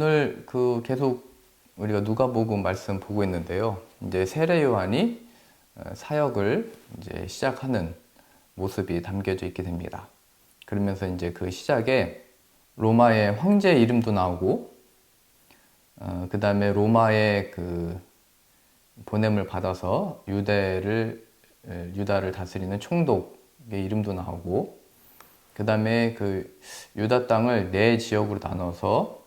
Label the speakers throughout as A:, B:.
A: 오늘 계속 우리가 누가복음 말씀 보고 있는데요. 이제 세례 요한이 사역을 이제 시작하는 모습이 담겨져 있게 됩니다. 그러면서 이제 그 시작에 로마의 황제 이름도 나오고, 그 다음에 로마의 보냄을 받아서 유다를 다스리는 총독의 이름도 나오고, 그 다음에 유다 땅을 네 지역으로 나눠서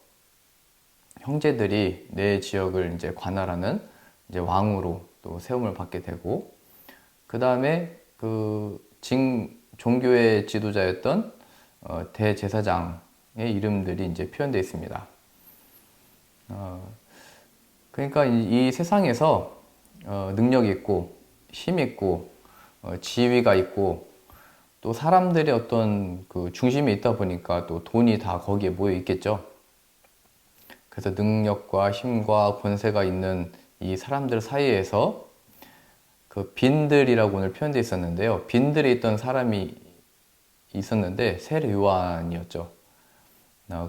A: 형제들이 네 지역을 이제 관할하는 이제 왕으로 또 세움을 받게 되고, 그 다음에 종교의 지도자였던 대제사장의 이름들이 이제 표현되어 있습니다. 그러니까 이 세상에서 능력 있고 힘 있고 지위가 있고 또 사람들의 어떤 중심에 있다 보니까 또 돈이 다 거기에 모여 있겠죠. 그래서 능력과 힘과 권세가 있는 이 사람들 사이에서 빈들이라고 오늘 표현되어 있었는데요. 빈들에 있던 사람이 있었는데 세례 요한이었죠.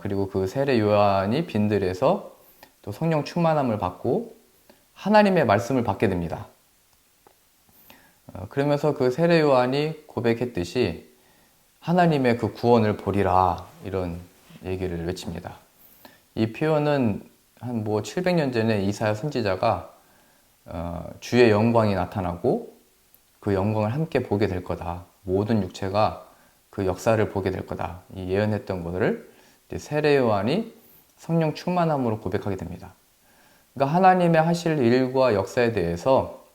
A: 그리고 그 세례 요한이 빈들에서 또 성령 충만함을 받고 하나님의 말씀을 받게 됩니다. 그러면서 그 세례 요한이 고백했듯이 하나님의 그 구원을 보리라, 이런 얘기를 외칩니다. 이 표현은 한 700년 전에 이사야 선지자가 주의 영광이 나타나고 그 영광을 함께 보게 될 거다, 모든 육체가 그 역사를 보게 될 거다, 이 예언했던 것을 세례 요한이 성령 충만함으로 고백하게 됩니다. 그러니까 하나님의 하실 일과 역사에 대해서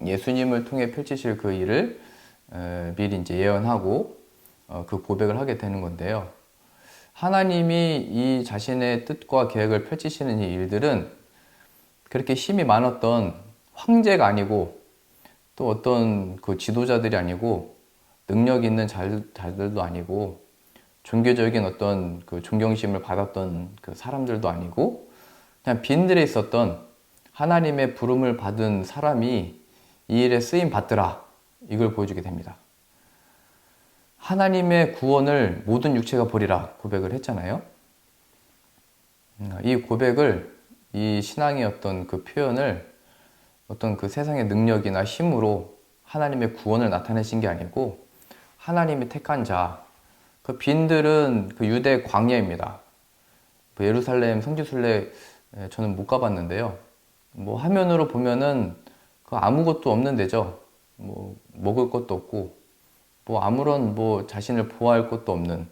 A: 예수님을 통해 펼치실 그 일을 미리 이제 예언하고 그 고백을 하게 되는 건데요. 하나님이 이 자신의 뜻과 계획을 펼치시는 이 일들은 그렇게 힘이 많았던 황제가 아니고 또 어떤 지도자들이 아니고 능력 있는 자들도 아니고 종교적인 어떤 존경심을 받았던 사람들도 아니고 그냥 빈들에 있었던 하나님의 부름을 받은 사람이 이 일에 쓰임 받더라, 이걸 보여주게 됩니다. 하나님의 구원을 모든 육체가 보리라 고백을 했잖아요. 이 고백을, 이 신앙의 어떤 표현을 어떤 세상의 능력이나 힘으로 하나님의 구원을 나타내신 게 아니고 하나님이 택한 자, 빈들은 유대 광야입니다. 예루살렘 성지순례 저는 못 가봤는데요. 화면으로 보면은 아무것도 없는 데죠. 먹을 것도 없고 아무런 자신을 보호할 것도 없는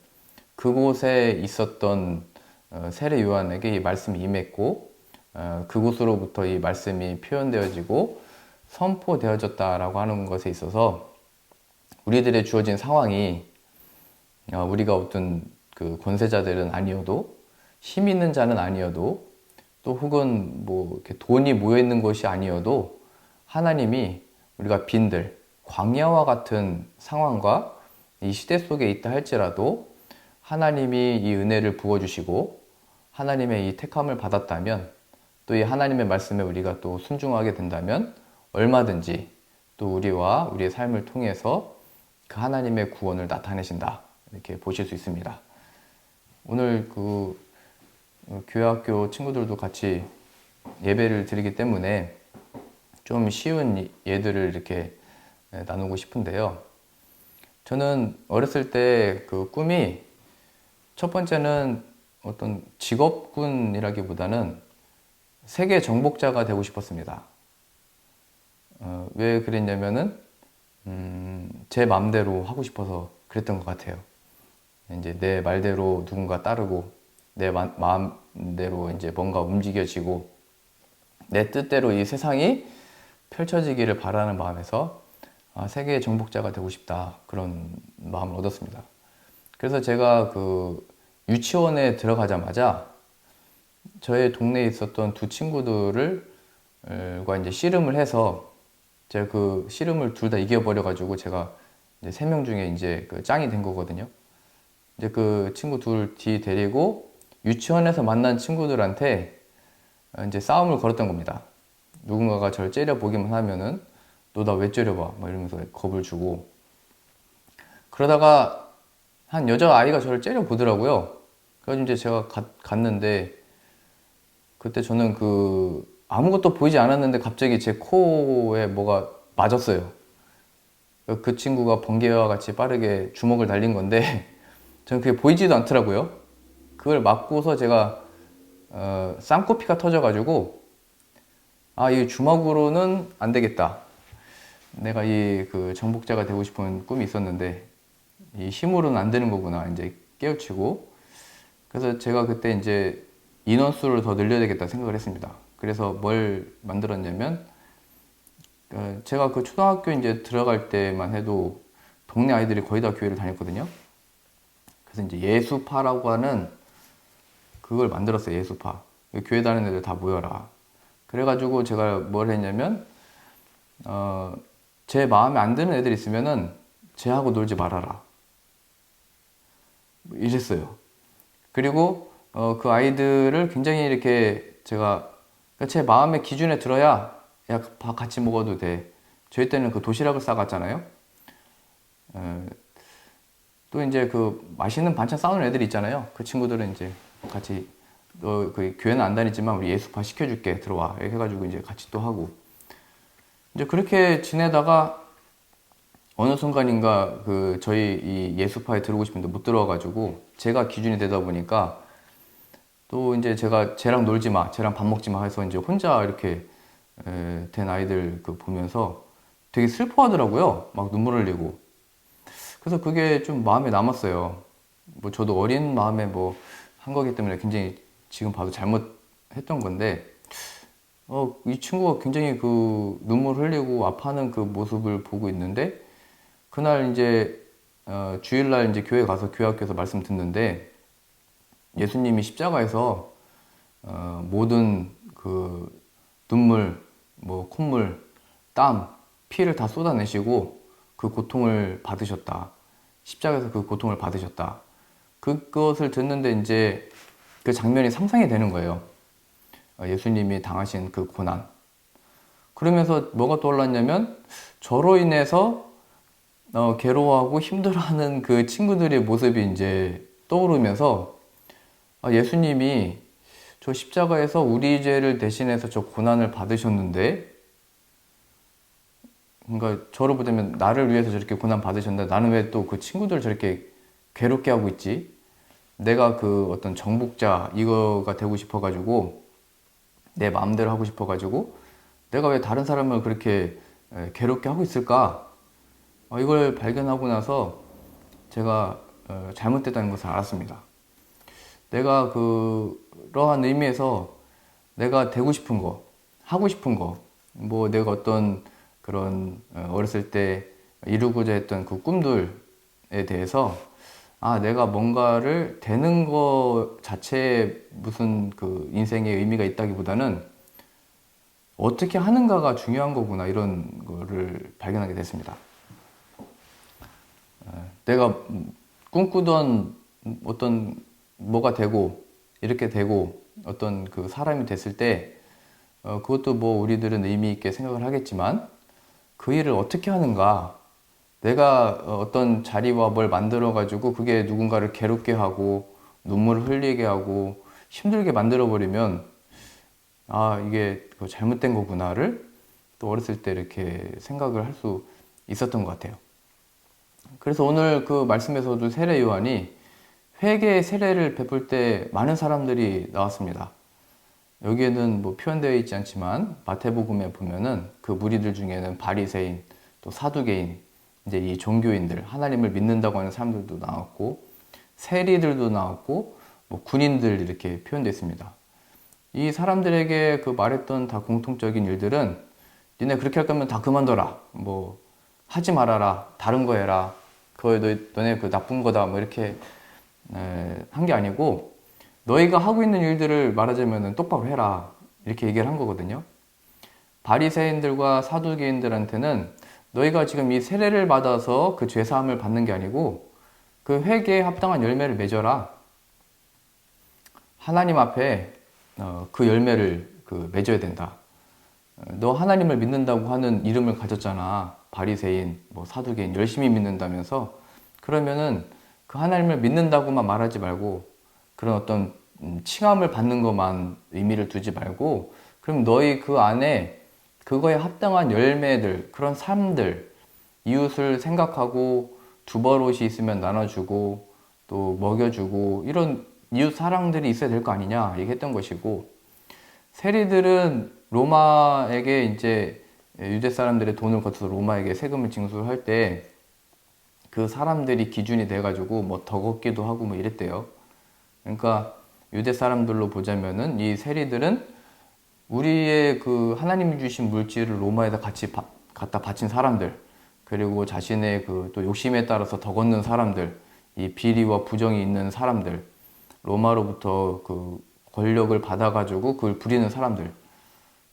A: 그곳에 있었던 세례 요한에게 이 말씀이 임했고, 그곳으로부터 이 말씀이 표현되어지고 선포되어졌다라고 하는 것에 있어서 우리들의 주어진 상황이 우리가 어떤 권세자들은 아니어도, 힘 있는 자는 아니어도, 또 혹은 이렇게 돈이 모여 있는 것이 아니어도 하나님이 우리가 빈들, 광야와 같은 상황과 이 시대 속에 있다 할지라도 하나님이 이 은혜를 부어주시고 하나님의 이 택함을 받았다면, 또 이 하나님의 말씀에 우리가 또 순종하게 된다면 얼마든지 또 우리와 우리의 삶을 통해서 그 하나님의 구원을 나타내신다, 이렇게 보실 수 있습니다. 오늘 교회학교 친구들도 같이 예배를 드리기 때문에 좀 쉬운 예들을 이렇게 나누고 싶은데요. 저는 어렸을 때 꿈이, 첫 번째는 어떤 직업군이라기보다는 세계 정복자가 되고 싶었습니다. 왜 그랬냐면은 제 마음대로 하고 싶어서 그랬던 것 같아요. 이제 내 말대로 누군가 따르고 내 마음대로 이제 뭔가 움직여지고 내 뜻대로 이 세상이 펼쳐지기를 바라는 마음에서 세계의 정복자가 되고 싶다, 그런 마음을 얻었습니다. 그래서 제가 유치원에 들어가자마자 저의 동네에 있었던 두 친구들과 이제 씨름을 해서 제가 씨름을 둘 다 이겨버려가지고 제가 이제 3명 중에 이제 짱이 된 거거든요. 이제 친구 둘 뒤 데리고 유치원에서 만난 친구들한테 이제 싸움을 걸었던 겁니다. 누군가가 저를 째려보기만 하면은 너 나 왜 째려봐? 이러면서 겁을 주고, 그러다가 한 여자아이가 저를 째려보더라고요. 그래서 이제 제가 갔는데 그때 저는 아무것도 보이지 않았는데 갑자기 제 코에 뭐가 맞았어요. 그 친구가 번개와 같이 빠르게 주먹을 날린 건데 저는 그게 보이지도 않더라고요. 그걸 맞고서 제가 쌍코피가 터져가지고 이 주먹으로는 안 되겠다. 내가 정복자가 되고 싶은 꿈이 있었는데 이 힘으로는 안 되는 거구나 이제 깨우치고, 그래서 제가 그때 이제 인원수를 더 늘려야 되겠다 생각을 했습니다. 그래서 뭘 만들었냐면 제가 그 초등학교 이제 들어갈 때만 해도 동네 아이들이 거의 다 교회를 다녔거든요. 그래서 이제 예수파라고 하는 그걸 만들었어요. 예수파. 교회 다니는 애들 다 모여라. 그래가지고 제가 뭘 했냐면 제 마음에 안 드는 애들 있으면은 쟤하고 놀지 말아라. 이랬어요. 그리고 그 아이들을 굉장히 이렇게 제가 제 마음의 기준에 들어야 야, 밥 같이 먹어도 돼. 저희 때는 그 도시락을 싸갔잖아요. 또 이제 그 맛있는 반찬 싸우는 애들 있잖아요. 그 친구들은 이제 같이 너 그 교회는 안 다니지만 우리 예수파 시켜줄게 들어와 이렇게 해가지고 이제 같이 또 하고 이제 그렇게 지내다가 어느 순간인가 저희 이 예수파에 들어오고 싶은데 못 들어와가지고 제가 기준이 되다 보니까 또 이제 제가 쟤랑 놀지 마, 쟤랑 밥 먹지 마 해서 이제 혼자 이렇게 된 아이들 보면서 되게 슬퍼하더라고요. 막 눈물 흘리고. 그래서 그게 좀 마음에 남았어요. 뭐 저도 어린 마음에 뭐 한 거기 때문에 굉장히 지금 봐도 잘못했던 건데, 이 친구가 굉장히 눈물 흘리고 아파하는 그 모습을 보고 있는데, 그날 이제, 주일날 이제 교회 가서 교회 학교에서 말씀 듣는데, 예수님이 십자가에서, 모든 눈물, 뭐 콧물, 땀, 피를 다 쏟아내시고 그 고통을 받으셨다. 십자가에서 그 고통을 받으셨다. 그것을 듣는데 이제 그 장면이 상상이 되는 거예요. 예수님이 당하신 그 고난. 그러면서 뭐가 떠올랐냐면 저로 인해서 괴로워하고 힘들어하는 그 친구들의 모습이 이제 떠오르면서 예수님이 저 십자가에서 우리 죄를 대신해서 저 고난을 받으셨는데, 그러니까 저를 보자면 나를 위해서 저렇게 고난 받으셨는데 나는 왜 또 그 친구들 저렇게 괴롭게 하고 있지? 내가 어떤 정복자 이거가 되고 싶어가지고 내 마음대로 하고 싶어가지고 내가 왜 다른 사람을 그렇게 괴롭게 하고 있을까? 이걸 발견하고 나서 제가 잘못됐다는 것을 알았습니다. 내가 그러한 의미에서 내가 되고 싶은 거, 하고 싶은 거, 뭐 내가 어떤 그런 어렸을 때 이루고자 했던 그 꿈들에 대해서 내가 뭔가를 되는 거 자체에 무슨 인생의 의미가 있다기보다는 어떻게 하는가가 중요한 거구나 이런 거를 발견하게 됐습니다. 내가 꿈꾸던 어떤 뭐가 되고 이렇게 되고 어떤 사람이 됐을 때 그것도 뭐 우리들은 의미 있게 생각을 하겠지만 그 일을 어떻게 하는가, 내가 어떤 자리와 뭘 만들어 가지고 그게 누군가를 괴롭게 하고 눈물을 흘리게 하고 힘들게 만들어 버리면 이게 잘못된 거구나를 또 어렸을 때 이렇게 생각을 할 수 있었던 것 같아요. 그래서 오늘 그 말씀에서도 세례 요한이 회개의 세례를 베풀 때 많은 사람들이 나왔습니다. 여기에는 뭐 표현되어 있지 않지만 마태복음에 보면은 그 무리들 중에는 바리새인, 또 사두개인, 이제 이 종교인들, 하나님을 믿는다고 하는 사람들도 나왔고 세리들도 나왔고 뭐 군인들 이렇게 표현되어 있습니다. 이 사람들에게 말했던 다 공통적인 일들은 니네 그렇게 할 거면 다 그만둬라, 뭐 하지 말아라, 다른 거 해라, 너네 나쁜 거다, 뭐 이렇게 한 게 아니고 너희가 하고 있는 일들을 말하자면 똑바로 해라 이렇게 얘기를 한 거거든요. 바리새인들과 사두개인들한테는 너희가 지금 이 세례를 받아서 그 죄사함을 받는 게 아니고 그 회개에 합당한 열매를 맺어라. 하나님 앞에 그 열매를 맺어야 된다. 너 하나님을 믿는다고 하는 이름을 가졌잖아. 바리새인, 뭐 사두개인 열심히 믿는다면서. 그러면은 그 하나님을 믿는다고만 말하지 말고 그런 어떤 칭함을 받는 것만 의미를 두지 말고, 그럼 너희 그 안에 그거에 합당한 열매들, 그런 삶들, 이웃을 생각하고 두벌옷이 있으면 나눠주고 또 먹여주고 이런 이웃 사랑들이 있어야 될 거 아니냐 얘기했던 것이고, 세리들은 로마에게 이제 유대 사람들의 돈을 거쳐서 로마에게 세금을 징수할 때 그 사람들이 기준이 돼가지고 뭐 더 걷기도 하고 뭐 이랬대요. 그러니까 유대 사람들로 보자면은 이 세리들은 우리의 그 하나님이 주신 물질을 로마에다 같이 갖다 바친 사람들, 그리고 자신의 그 또 욕심에 따라서 더 걷는 사람들, 이 비리와 부정이 있는 사람들, 로마로부터 그 권력을 받아가지고 그걸 부리는 사람들.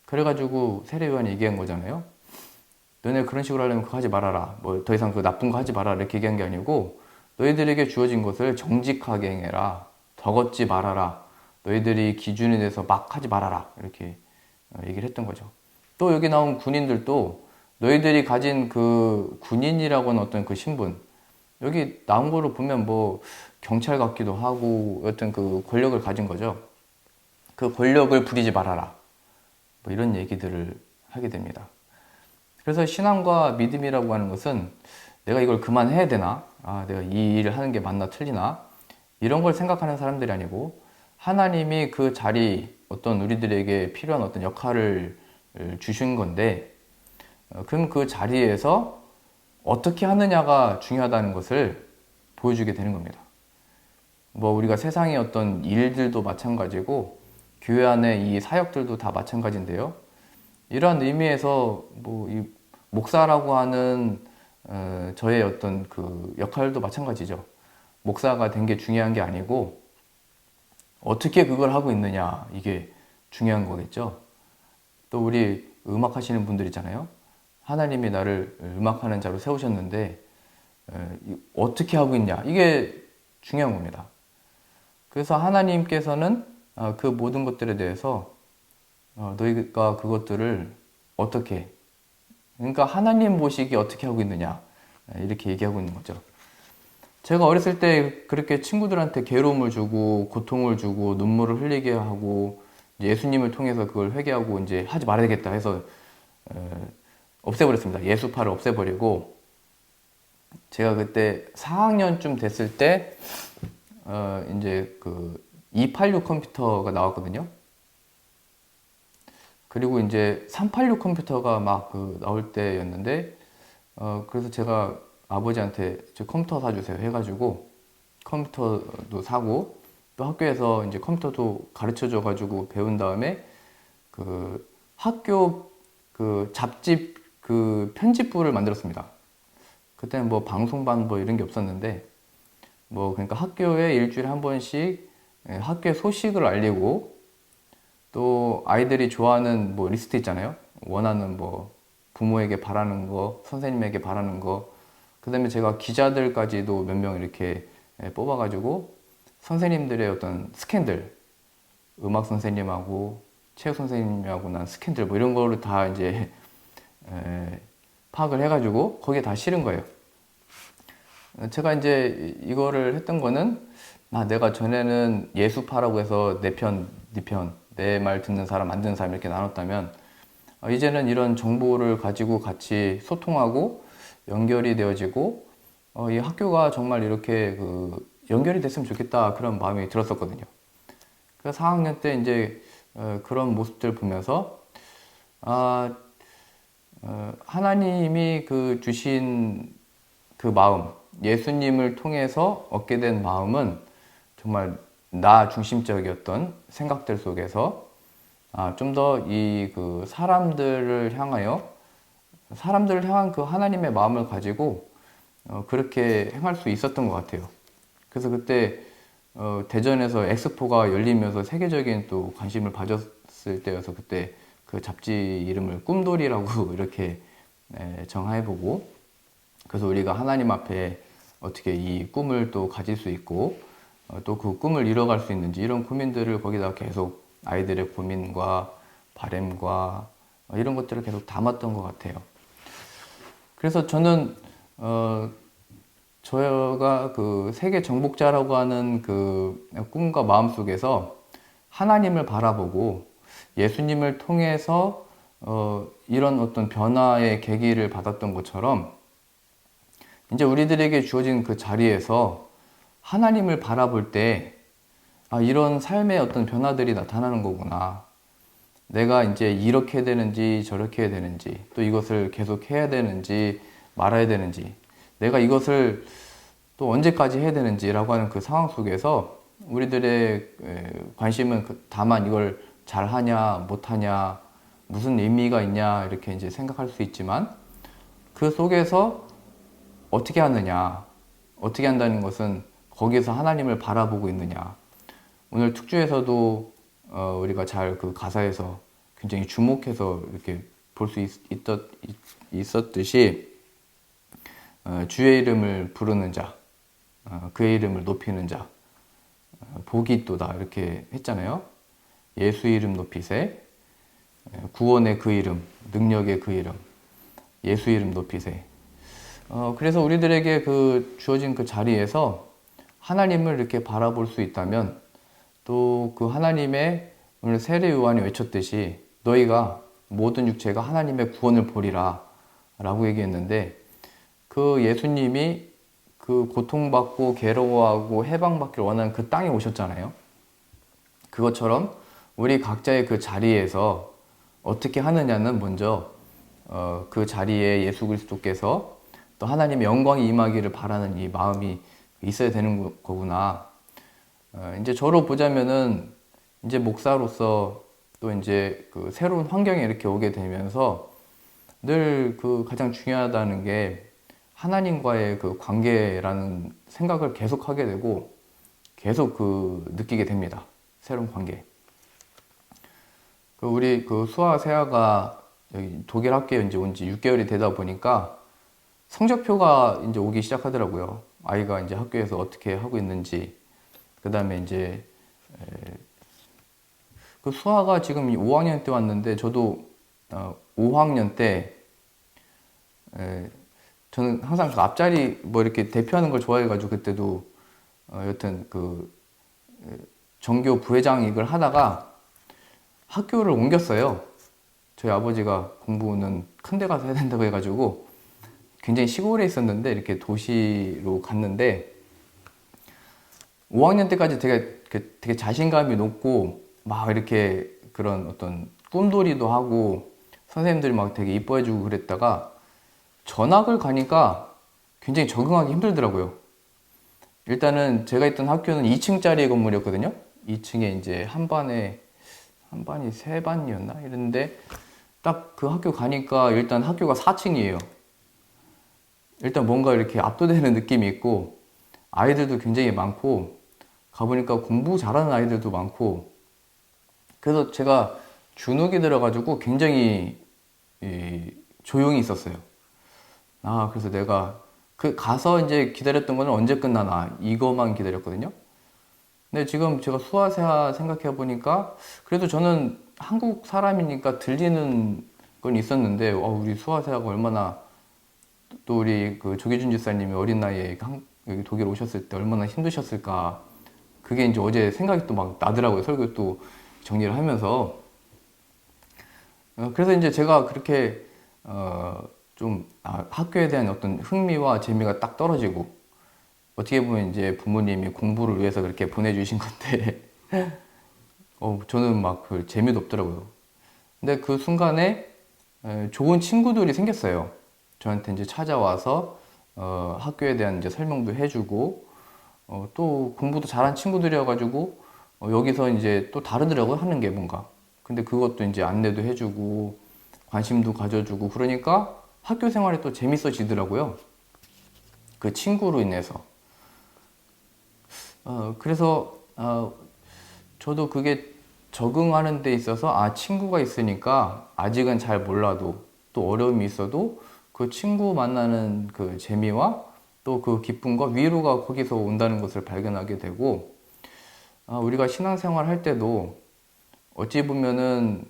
A: 그래가지고 세례요한이 얘기한 거잖아요. 너네 그런 식으로 하려면 그거 하지 말아라. 뭐 더 이상 그 나쁜 거 하지 말아라. 이렇게 얘기한 게 아니고, 너희들에게 주어진 것을 정직하게 행해라. 더 걷지 말아라. 너희들이 기준에 대해서 막 하지 말아라. 이렇게 얘기를 했던 거죠. 또 여기 나온 군인들도 너희들이 가진 그 군인이라고 하는 어떤 그 신분, 여기 나온 거를 보면 뭐 경찰 같기도 하고 어떤 그 권력을 가진 거죠. 그 권력을 부리지 말아라. 뭐 이런 얘기들을 하게 됩니다. 그래서 신앙과 믿음이라고 하는 것은 내가 이걸 그만해야 되나? 아, 내가 이 일을 하는 게 맞나 틀리나? 이런 걸 생각하는 사람들이 아니고, 하나님이 그 자리, 어떤 우리들에게 필요한 어떤 역할을 주신 건데, 그럼 그 자리에서 어떻게 하느냐가 중요하다는 것을 보여주게 되는 겁니다. 뭐 우리가 세상의 어떤 일들도 마찬가지고 교회 안에 이 사역들도 다 마찬가지인데요. 이러한 의미에서 뭐 이 목사라고 하는 저의 어떤 그 역할도 마찬가지죠. 목사가 된 게 중요한 게 아니고 어떻게 그걸 하고 있느냐, 이게 중요한 거겠죠. 또 우리 음악 하시는 분들 있잖아요. 하나님이 나를 음악하는 자로 세우셨는데 어떻게 하고 있냐, 이게 중요한 겁니다. 그래서 하나님께서는 그 모든 것들에 대해서 너희가 그것들을 어떻게, 그러니까 하나님 보시기에 어떻게 하고 있느냐, 이렇게 얘기하고 있는 거죠. 제가 어렸을 때 그렇게 친구들한테 괴로움을 주고 고통을 주고 눈물을 흘리게 하고 예수님을 통해서 그걸 회개하고 이제 하지 말아야 되겠다 해서 없애버렸습니다. 예수파를 없애버리고, 제가 그때 4학년쯤 됐을 때 이제 그 286 컴퓨터가 나왔거든요. 그리고 이제 386 컴퓨터가 막 그 나올 때였는데, 그래서 제가 아버지한테 저 컴퓨터 사주세요 해가지고 컴퓨터도 사고, 또 학교에서 이제 컴퓨터도 가르쳐 줘가지고 배운 다음에 그 학교 그 잡지 그 편집부를 만들었습니다. 그때는 뭐 방송반 뭐 이런 게 없었는데, 뭐 그러니까 학교에 일주일에 한 번씩 학교의 소식을 알리고, 또 아이들이 좋아하는 뭐 리스트 있잖아요. 원하는 뭐 부모에게 바라는 거, 선생님에게 바라는 거, 그 다음에 제가 기자들까지도 몇 명 이렇게 뽑아가지고 선생님들의 어떤 스캔들, 음악 선생님하고 체육 선생님하고 난 스캔들 뭐 이런 거를 다 이제 파악을 해가지고 거기에 다 실은 거예요. 제가 이제 이거를 했던 거는, 내가 전에는 예수파라고 해서 내 편, 네 편, 내 말 듣는 사람, 안 듣는 사람 이렇게 나눴다면, 이제는 이런 정보를 가지고 같이 소통하고 연결이 되어지고, 이 학교가 정말 이렇게 그 연결이 됐으면 좋겠다, 그런 마음이 들었었거든요. 그래서 4학년 때 이제 그런 모습들 보면서, 하나님이 그 주신 그 마음, 예수님을 통해서 얻게 된 마음은 정말 나 중심적이었던 생각들 속에서 좀 더 이 그 사람들을 향한 그 하나님의 마음을 가지고 그렇게 행할 수 있었던 것 같아요. 그래서 그때 대전에서 엑스포가 열리면서 세계적인 또 관심을 가졌을 때여서, 그때 그 잡지 이름을 꿈돌이라고 이렇게 정해보고, 그래서 우리가 하나님 앞에 어떻게 이 꿈을 또 가질 수 있고 또 그 꿈을 이뤄갈 수 있는지, 이런 고민들을 거기다 계속 아이들의 고민과 바램과 이런 것들을 계속 담았던 것 같아요. 그래서 저는 저희가 그 세계 정복자라고 하는 그 꿈과 마음 속에서 하나님을 바라보고 예수님을 통해서 이런 어떤 변화의 계기를 받았던 것처럼 이제 우리들에게 주어진 그 자리에서 하나님을 바라볼 때 이런 삶의 어떤 변화들이 나타나는 거구나. 내가 이제 이렇게 해야 되는지 저렇게 해야 되는지 또 이것을 계속 해야 되는지 말아야 되는지 내가 이것을 또 언제까지 해야 되는지라고 하는 그 상황 속에서 우리들의 관심은 다만 이걸 잘하냐 못하냐 무슨 의미가 있냐 이렇게 이제 생각할 수 있지만 그 속에서 어떻게 하느냐 어떻게 한다는 것은 거기서 하나님을 바라보고 있느냐. 오늘 특주에서도 우리가 잘 그 가사에서 굉장히 주목해서 이렇게 볼 수 있었듯이 주의 이름을 부르는 자, 그의 이름을 높이는 자, 복이 있도다 이렇게 했잖아요. 예수 이름 높이세, 구원의 그 이름, 능력의 그 이름, 예수 이름 높이세. 그래서 우리들에게 그 주어진 그 자리에서 하나님을 이렇게 바라볼 수 있다면 또 그 하나님의 오늘 세례 요한이 외쳤듯이 너희가 모든 육체가 하나님의 구원을 보리라 라고 얘기했는데 그 예수님이 그 고통받고 괴로워하고 해방받기를 원하는 그 땅에 오셨잖아요. 그것처럼 우리 각자의 그 자리에서 어떻게 하느냐는 먼저 그 자리에 예수 그리스도께서 또 하나님의 영광이 임하기를 바라는 이 마음이 있어야 되는 거구나. 이제 저로 보자면은 이제 목사로서 또 이제 그 새로운 환경에 이렇게 오게 되면서 늘 그 가장 중요하다는 게 하나님과의 그 관계라는 생각을 계속 하게 되고 계속 그 느끼게 됩니다. 새로운 관계. 그 우리 그 수아 세아가 여기 독일 학교에 이제 온 지 6개월이 되다 보니까 성적표가 이제 오기 시작하더라고요. 아이가 이제 학교에서 어떻게 하고 있는지. 그 다음에 이제 그 수아가 지금 5학년 때 왔는데 저도 5학년 때 저는 항상 그 앞자리 뭐 이렇게 대표하는 걸 좋아해가지고 그때도 여튼 그 전교 부회장 이걸 하다가 학교를 옮겼어요. 저희 아버지가 공부는 큰 데 가서 해야 된다고 해가지고 굉장히 시골에 있었는데 이렇게 도시로 갔는데 5학년 때까지 되게 자신감이 높고 막 이렇게 그런 어떤 꿈돌이도 하고 선생님들이 막 되게 이뻐해주고 그랬다가 전학을 가니까 굉장히 적응하기 힘들더라고요. 일단은 제가 있던 학교는 2층짜리 건물이었거든요. 2층에 이제 한 반이 세 반이었나? 이랬는데 딱 그 학교 가니까 일단 학교가 4층이에요. 일단 뭔가 이렇게 압도되는 느낌이 있고 아이들도 굉장히 많고 가보니까 공부 잘하는 아이들도 많고 그래서 제가 주눅이 들어가지고 굉장히 조용히 있었어요. 그래서 내가 그 가서 이제 기다렸던 거는 언제 끝나나 이거만 기다렸거든요. 근데 지금 제가 수아세아 생각해 보니까 그래도 저는 한국 사람이니까 들리는 건 있었는데 우리 수아세아가 얼마나 또 우리 그 조기준 집사님이 어린 나이에 여기 독일 오셨을 때 얼마나 힘드셨을까. 그게 이제 어제 생각이 또 막 나더라고요. 설교 또 정리를 하면서. 그래서 이제 제가 그렇게 좀 학교에 대한 어떤 흥미와 재미가 딱 떨어지고 어떻게 보면 이제 부모님이 공부를 위해서 그렇게 보내주신 건데 저는 막 그 재미도 없더라고요. 근데 그 순간에 좋은 친구들이 생겼어요. 저한테 이제 찾아와서 학교에 대한 이제 설명도 해주고 또 공부도 잘한 친구들이어가지고 여기서 이제 또 다르더라고요. 하는 게 뭔가. 근데 그것도 이제 안내도 해주고 관심도 가져주고 그러니까 학교 생활이 또 재밌어지더라고요. 그 친구로 인해서. 그래서 저도 그게 적응하는 데 있어서 친구가 있으니까 아직은 잘 몰라도 또 어려움이 있어도 그 친구 만나는 그 재미와 또 그 기쁨과 위로가 거기서 온다는 것을 발견하게 되고 우리가 신앙생활 할 때도 어찌 보면은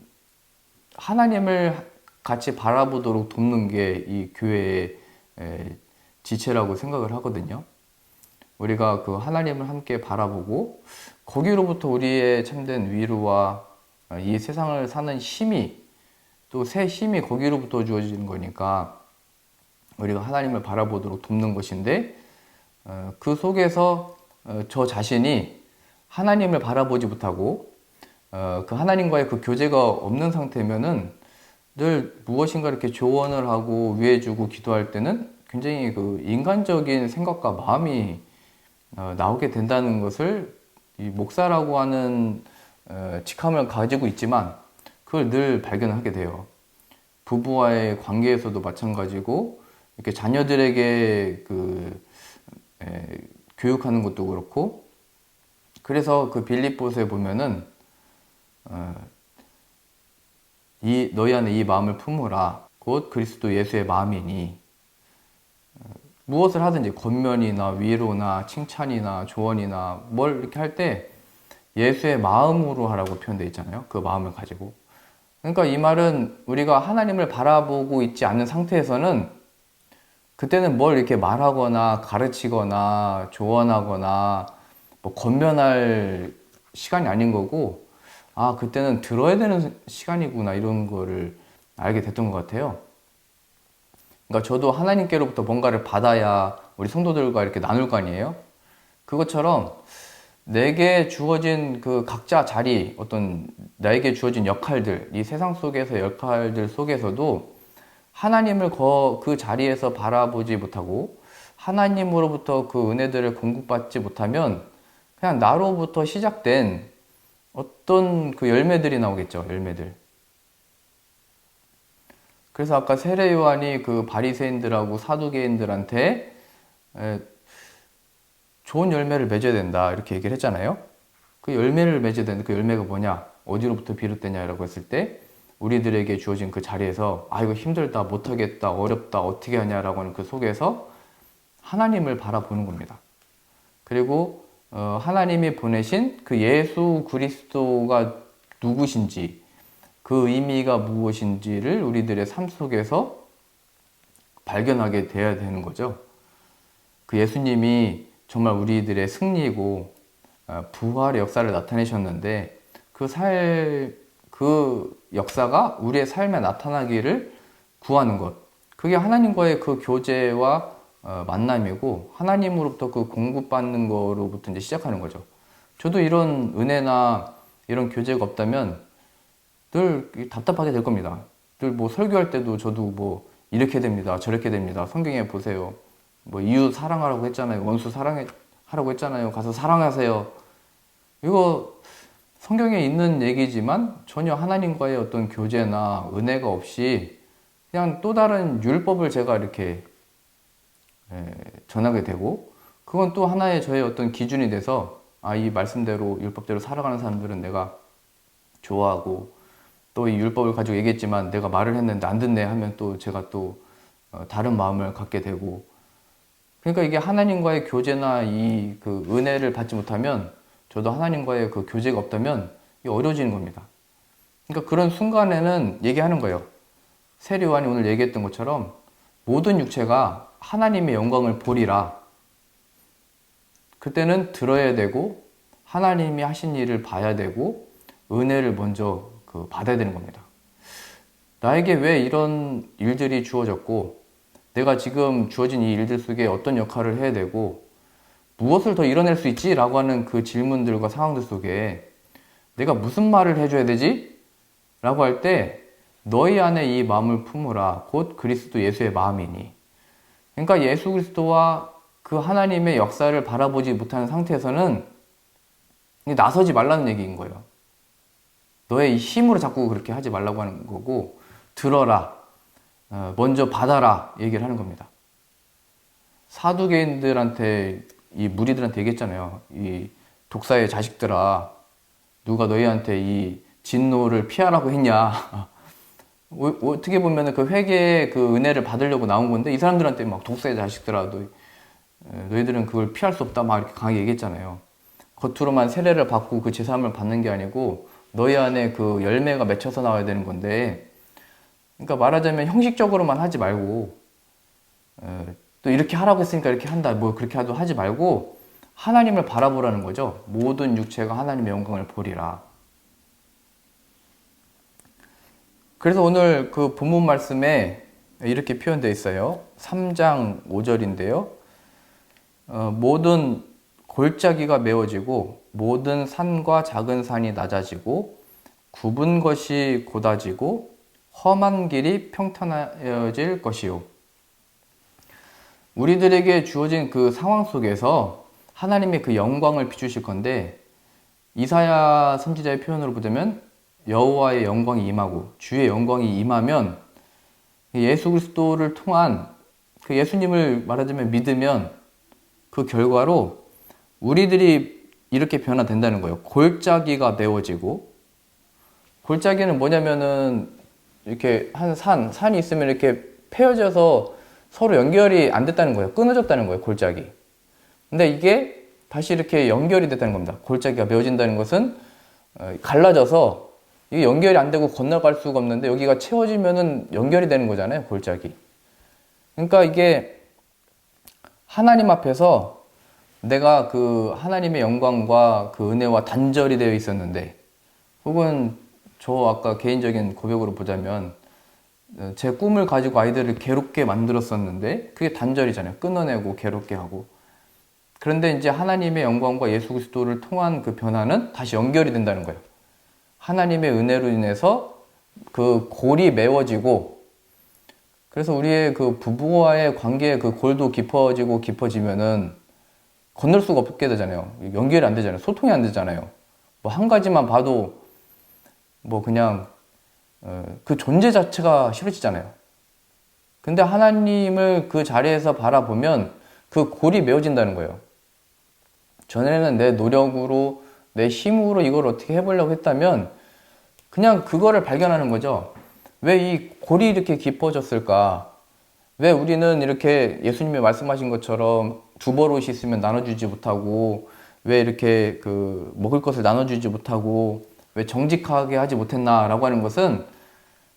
A: 하나님을 같이 바라보도록 돕는 게 이 교회의 지체라고 생각을 하거든요. 우리가 그 하나님을 함께 바라보고 거기로부터 우리의 참된 위로와 이 세상을 사는 힘이 또 새 힘이 거기로부터 주어지는 거니까 우리가 하나님을 바라보도록 돕는 것인데 그 속에서 저 자신이 하나님을 바라보지 못하고 그 하나님과의 그 교제가 없는 상태면은 늘 무엇인가 이렇게 조언을 하고 위해주고 기도할 때는 굉장히 그 인간적인 생각과 마음이 나오게 된다는 것을 이 목사라고 하는 직함을 가지고 있지만 그걸 늘 발견하게 돼요. 부부와의 관계에서도 마찬가지고 이렇게 자녀들에게 교육하는 것도 그렇고 그래서 그 빌립보서에 보면은 이 너희 안에 이 마음을 품으라 곧 그리스도 예수의 마음이니 무엇을 하든지 권면이나 위로나 칭찬이나 조언이나 뭘 이렇게 할 때 예수의 마음으로 하라고 표현되어 있잖아요. 그 마음을 가지고. 그러니까 이 말은 우리가 하나님을 바라보고 있지 않는 상태에서는 그때는 뭘 이렇게 말하거나 가르치거나 조언하거나 뭐 권면할 시간이 아닌 거고 아 그때는 들어야 되는 시간이구나 이런 거를 알게 됐던 것 같아요. 그러니까 저도 하나님께로부터 뭔가를 받아야 우리 성도들과 이렇게 나눌 거 아니에요? 그것처럼 내게 주어진 그 각자 자리, 어떤 나에게 주어진 역할들, 이 세상 속에서 역할들 속에서도 하나님을 그 자리에서 바라보지 못하고 하나님으로부터 그 은혜들을 공급받지 못하면 그냥 나로부터 시작된 어떤 그 열매들이 나오겠죠, 열매들. 그래서 아까 세례 요한이 그 바리새인들하고 사두개인들한테 좋은 열매를 맺어야 된다 이렇게 얘기를 했잖아요. 그 열매를 맺어야 되는데 그 열매가 뭐냐? 어디로부터 비롯되냐라고 했을 때 우리들에게 주어진 그 자리에서 아 이거 힘들다, 못하겠다, 어렵다, 어떻게 하냐라고 하는 그 속에서 하나님을 바라보는 겁니다. 그리고 하나님이 보내신 그 예수 그리스도가 누구신지 그 의미가 무엇인지를 우리들의 삶 속에서 발견하게 돼야 되는 거죠. 그 예수님이 정말 우리들의 승리이고 부활의 역사를 나타내셨는데 그 역사가 우리의 삶에 나타나기를 구하는 것. 그게 하나님과의 그 교제와 만남이고 하나님으로부터 그 공급받는 거로부터 이제 시작하는 거죠. 저도 이런 은혜나 이런 교제가 없다면 늘 답답하게 될 겁니다. 늘 뭐 설교할 때도 저도 뭐 이렇게 됩니다. 저렇게 됩니다. 성경에 보세요. 뭐 이웃 사랑하라고 했잖아요. 원수 사랑하라고 했잖아요. 가서 사랑하세요. 이거 성경에 있는 얘기지만 전혀 하나님과의 어떤 교제나 은혜가 없이 그냥 또 다른 율법을 제가 이렇게 전하게 되고 그건 또 하나의 저의 어떤 기준이 돼서 아, 이 말씀대로 율법대로 살아가는 사람들은 내가 좋아하고 또 이 율법을 가지고 얘기했지만 내가 말을 했는데 안 듣네 하면 또 제가 또 다른 마음을 갖게 되고 그러니까 이게 하나님과의 교제나 이 그 은혜를 받지 못하면 저도 하나님과의 그 교제가 없다면 이게 어려워지는 겁니다. 그러니까 그런 순간에는 얘기하는 거예요. 세례 요한이 오늘 얘기했던 것처럼 모든 육체가 하나님의 영광을 보리라. 그때는 들어야 되고 하나님이 하신 일을 봐야 되고 은혜를 먼저 받아야 되는 겁니다. 나에게 왜 이런 일들이 주어졌고 내가 지금 주어진 이 일들 속에 어떤 역할을 해야 되고 무엇을 더 이뤄낼 수 있지? 라고 하는 그 질문들과 상황들 속에 내가 무슨 말을 해줘야 되지? 라고 할 때 너희 안에 이 마음을 품으라 곧 그리스도 예수의 마음이니 그러니까 예수 그리스도와 그 하나님의 역사를 바라보지 못하는 상태에서는 나서지 말라는 얘기인 거예요. 너의 힘으로 자꾸 그렇게 하지 말라고 하는 거고 들어라, 먼저 받아라 얘기를 하는 겁니다. 사두개인들한테 이 무리들한테 얘기했잖아요. 이 독사의 자식들아 누가 너희한테 이 진노를 피하라고 했냐. 어떻게 보면 그 회개의 그 은혜를 받으려고 나온 건데 이 사람들한테 막 독사의 자식들아 너희들은 그걸 피할 수 없다 막 이렇게 강하게 얘기했잖아요. 겉으로만 세례를 받고 그 제사함을 받는 게 아니고 너희 안에 그 열매가 맺혀서 나와야 되는 건데 그러니까 말하자면 형식적으로만 하지 말고 또 이렇게 하라고 했으니까 이렇게 한다 뭐 그렇게 하지 말고 하나님을 바라보라는 거죠. 모든 육체가 하나님의 영광을 보리라. 그래서 오늘 그 본문 말씀에 이렇게 표현되어 있어요. 3장 5절인데요. 모든 골짜기가 메워지고 모든 산과 작은 산이 낮아지고 굽은 것이 곧아지고 험한 길이 평탄해질 것이요. 우리들에게 주어진 그 상황 속에서 하나님의 그 영광을 비추실 건데, 이사야 선지자의 표현으로 보자면 여호와의 영광이 임하고 주의 영광이 임하면 예수 그리스도를 통한 그 예수님을 말하자면 믿으면 그 결과로 우리들이 이렇게 변화된다는 거예요. 골짜기가 메워지고, 골짜기는 뭐냐면은 이렇게 한 산이 있으면 이렇게 패여져서 서로 연결이 안 됐다는 거예요. 끊어졌다는 거예요, 골짜기. 근데 이게 다시 이렇게 연결이 됐다는 겁니다. 골짜기가 메워진다는 것은 갈라져서 이게 연결이 안 되고 건너갈 수가 없는데 여기가 채워지면은 연결이 되는 거잖아요, 골짜기. 그러니까 이게 하나님 앞에서 내가 그 하나님의 영광과 그 은혜와 단절이 되어 있었는데, 혹은 저 아까 개인적인 고백으로 보자면 제 꿈을 가지고 아이들을 괴롭게 만들었었는데 그게 단절이잖아요. 끊어내고 괴롭게 하고. 그런데 이제 하나님의 영광과 예수 그리스도를 통한 그 변화는 다시 연결이 된다는 거예요. 하나님의 은혜로 인해서 그 골이 메워지고, 그래서 우리의 그 부부와의 관계의 그 골도 깊어지고 깊어지면은 건널 수가 없게 되잖아요. 연결이 안 되잖아요. 소통이 안 되잖아요. 뭐 한 가지만 봐도 뭐 그냥 그 존재 자체가 싫어지잖아요. 근데 하나님을 그 자리에서 바라보면 그 골이 메워진다는 거예요. 전에는 내 노력으로 내 힘으로 이걸 어떻게 해보려고 했다면 그냥 그거를 발견하는 거죠. 왜 이 골이 이렇게 깊어졌을까? 왜 우리는 이렇게 예수님이 말씀하신 것처럼 두 버릇이 있으면 나눠주지 못하고, 왜 이렇게 그 먹을 것을 나눠주지 못하고, 왜 정직하게 하지 못했나라고 하는 것은,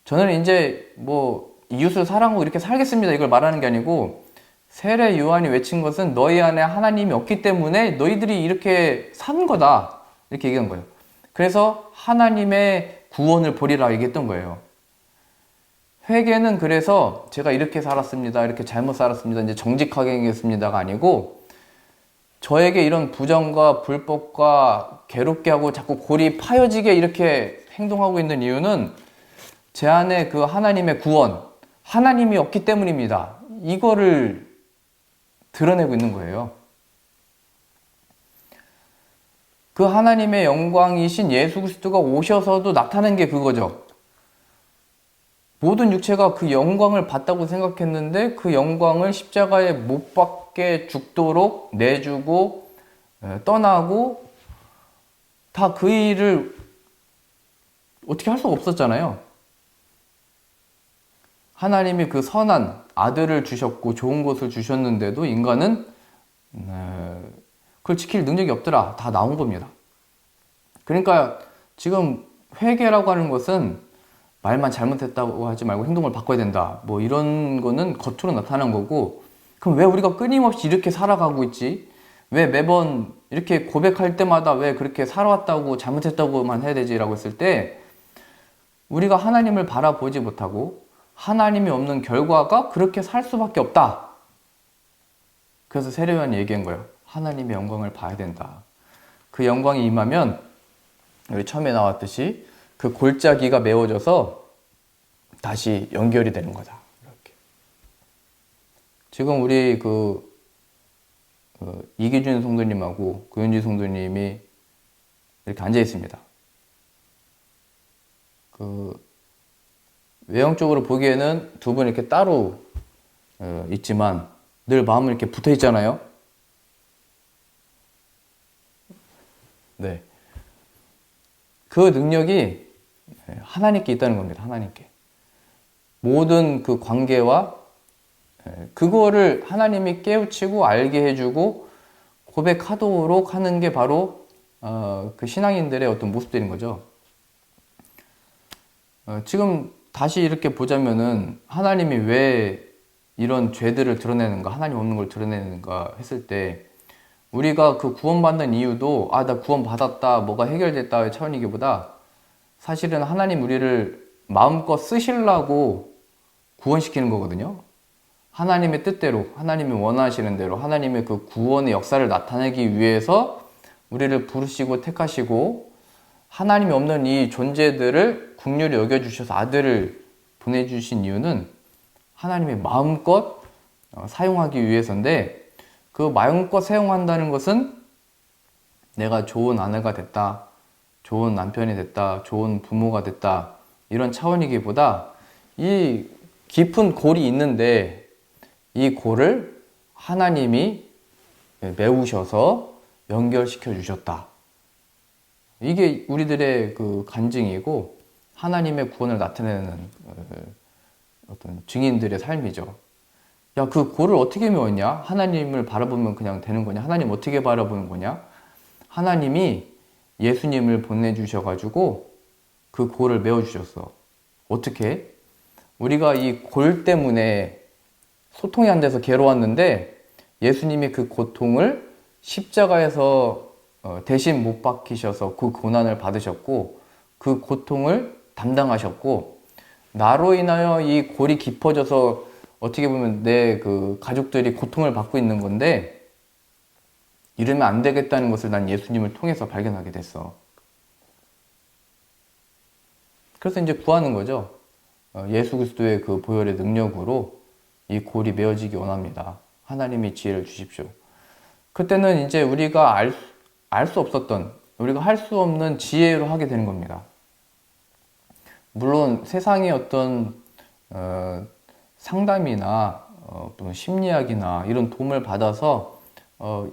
A: 저는 이제 뭐 이웃을 사랑하고 이렇게 살겠습니다 이걸 말하는 게 아니고, 세례 요한이 외친 것은 너희 안에 하나님이 없기 때문에 너희들이 이렇게 산 거다 이렇게 얘기한 거예요. 그래서 하나님의 구원을 보리라 얘기했던 거예요. 회개는 그래서 제가 이렇게 살았습니다, 이렇게 잘못 살았습니다, 이제 정직하게 행했습니다가 아니고, 저에게 이런 부정과 불법과 괴롭게 하고 자꾸 골이 파여지게 이렇게 행동하고 있는 이유는 제 안에 그 하나님의 구원, 하나님이 없기 때문입니다. 이거를 드러내고 있는 거예요. 그 하나님의 영광이신 예수 그리스도가 오셔서도 나타난 게 그거죠. 모든 육체가 그 영광을 받다고 생각했는데 그 영광을 십자가에 못 박게 죽도록 내주고 떠나고, 다 그 일을 어떻게 할 수가 없었잖아요. 하나님이 그 선한 아들을 주셨고 좋은 것을 주셨는데도 인간은 그걸 지킬 능력이 없더라. 다 나온 겁니다. 그러니까 지금 회개라고 하는 것은 말만 잘못했다고 하지 말고 행동을 바꿔야 된다, 뭐 이런 거는 겉으로 나타난 거고, 그럼 왜 우리가 끊임없이 이렇게 살아가고 있지? 왜 매번 이렇게 고백할 때마다 왜 그렇게 살아왔다고 잘못했다고만 해야 되지? 라고 했을 때, 우리가 하나님을 바라보지 못하고 하나님이 없는 결과가 그렇게 살 수밖에 없다. 그래서 세례요한이 얘기한 거예요. 하나님의 영광을 봐야 된다. 그 영광이 임하면 우리 처음에 나왔듯이 그 골짜기가 메워져서 다시 연결이 되는 거다. 이렇게. 지금 우리 이기준 성도님하고 구윤지 성도님이 이렇게 앉아 있습니다. 외형적으로 보기에는 두 분 이렇게 따로 있지만 늘 마음은 이렇게 붙어 있잖아요. 네. 그 능력이 하나님께 있다는 겁니다. 하나님께. 모든 그 관계와 그거를 하나님이 깨우치고 알게 해주고 고백하도록 하는 게 바로 그 신앙인들의 어떤 모습들인 거죠. 지금 다시 이렇게 보자면은 하나님이 왜 이런 죄들을 드러내는가, 하나님 없는 걸 드러내는가 했을 때, 우리가 그 구원받는 이유도 아, 나 구원받았다, 뭐가 해결됐다의 차원이기보다 사실은 하나님 우리를 마음껏 쓰시려고 구원시키는 거거든요. 하나님의 뜻대로, 하나님이 원하시는 대로, 하나님의 그 구원의 역사를 나타내기 위해서 우리를 부르시고 택하시고 하나님이 없는 이 존재들을 긍휼히 여겨주셔서 아들을 보내주신 이유는 하나님의 마음껏 사용하기 위해서인데, 그 마음껏 사용한다는 것은 내가 좋은 아내가 됐다, 좋은 남편이 됐다, 좋은 부모가 됐다, 이런 차원이기보다 이 깊은 골이 있는데 이 골을 하나님이 메우셔서 연결시켜 주셨다. 이게 우리들의 그 간증이고 하나님의 구원을 나타내는 어떤 증인들의 삶이죠. 야, 그 골을 어떻게 메웠냐? 하나님을 바라보면 그냥 되는 거냐? 하나님 어떻게 바라보는 거냐? 하나님이 예수님을 보내주셔가지고 그 골을 메워주셨어. 어떻게? 우리가 이 골 때문에 소통이 안 돼서 괴로웠는데 예수님이 그 고통을 십자가에서 대신 못 박히셔서 그 고난을 받으셨고 그 고통을 담당하셨고, 나로 인하여 이 골이 깊어져서 어떻게 보면 내 그 가족들이 고통을 받고 있는 건데 이러면 안 되겠다는 것을 난 예수님을 통해서 발견하게 됐어. 그래서 이제 구하는 거죠. 예수 그리스도의 그 보혈의 능력으로 이 골이 메어지기 원합니다. 하나님이 지혜를 주십시오. 그때는 이제 우리가 알 수 없었던, 우리가 할 수 없는 지혜로 하게 되는 겁니다. 물론 세상의 어떤 상담이나 또는 심리학이나 이런 도움을 받아서